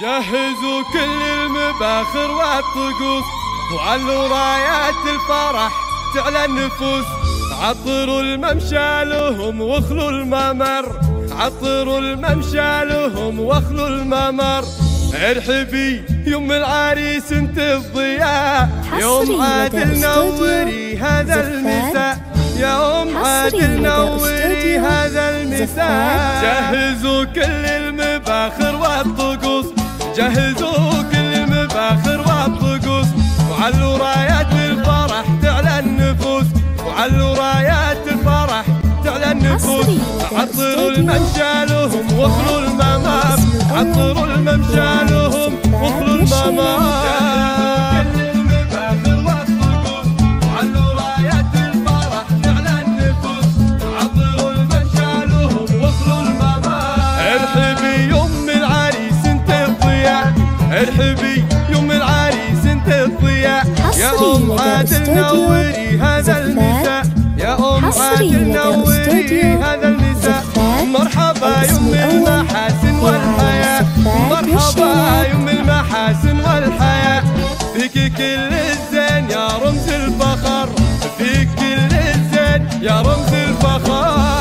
جهزوا كل المباخر والطقوس وعلوا رايات الفرح تعلى النفوس. عطروا الممشى لهم واخلوا الممر، عطروا الممشى لهم واخلوا الممر. ارحبي يوم العريس انت الضياء، يوم عادل نوري هذا المساء، يوم عادل نوري هذا المساء. جهزوا كل المباخر والطقوس، جهزوا كل المباخر والطقوس وعلوا رايات الفرح تعلى النفوس، وعلوا رايات الفرح تعلى النفوس. عطروا الممشى لهم واخلوا الممر، عطروا الممشى لهم واخلوا الممر. ارحبي يوم العريس انت الضياء، يا ام عادل نوري هذا المساء، يا ام عادل نوري هذا المساء. مرحبا يوم المحاسن والحياة، مرحبا يوم المحاسن والحياة. فيك كل الزين يا رمز الفخر، فيك كل الزين يا رمز الفخر.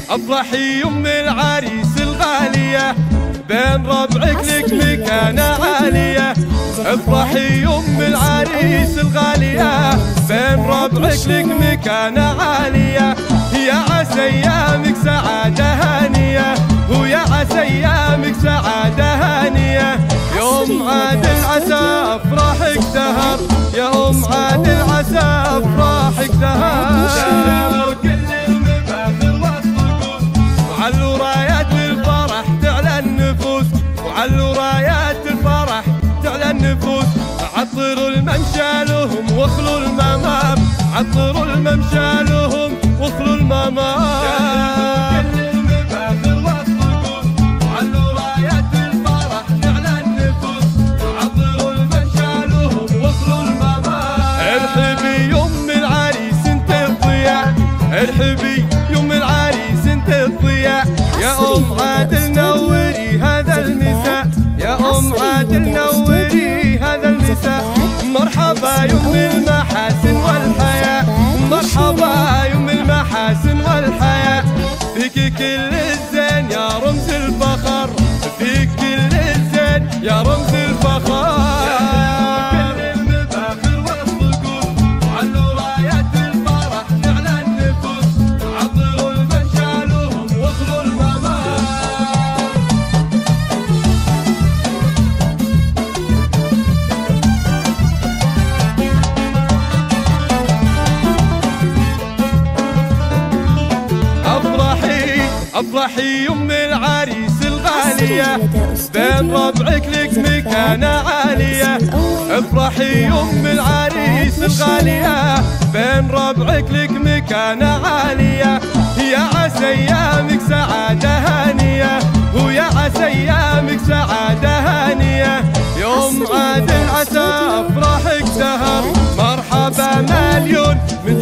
افرحي يم العريس الغالية، بين ربعك لك مكانة عالية. افرحي يم العريس الغالية، بين ربعك لك مكانة عالية. يا عسى ايامك سعادة هانية، ويا عسى ايامك سعادة هانية. يوم عادل عسى افراحك دهر، يا ام عادل عسى افراحك دهر. وعلوا رايات الفرح تعلى النفوس، وعلوا رايات الفرح تعلى النفوس. عطروا الممشى لهم واخلوا الممر، عطروا الممشى لهم واخلوا الممر. ارحبي يوم العريس انت الضياء، ارحبي يوم العريس انت الضياء. يا ام عادل نوري هذا المساء، يا ام عادل نوري هذا المساء. مرحبا يوم المحاسن والحياة، مرحبا يوم المحاسن والحياة. فيك كل الزين يا رمز الفخر، فيك كل الزين يا رمز الفخر. افرحي يم العريس الغالية، بين ربعك لك مكانة عالية. افرحي يم العريس الغالية، بين ربعك لك مكانة عالية. يا عسى ايامك سعادة هانية، ويا عسى ايامك سعادة هانية. يوم عادل عسى افراحك دهر. مرحبا مليون من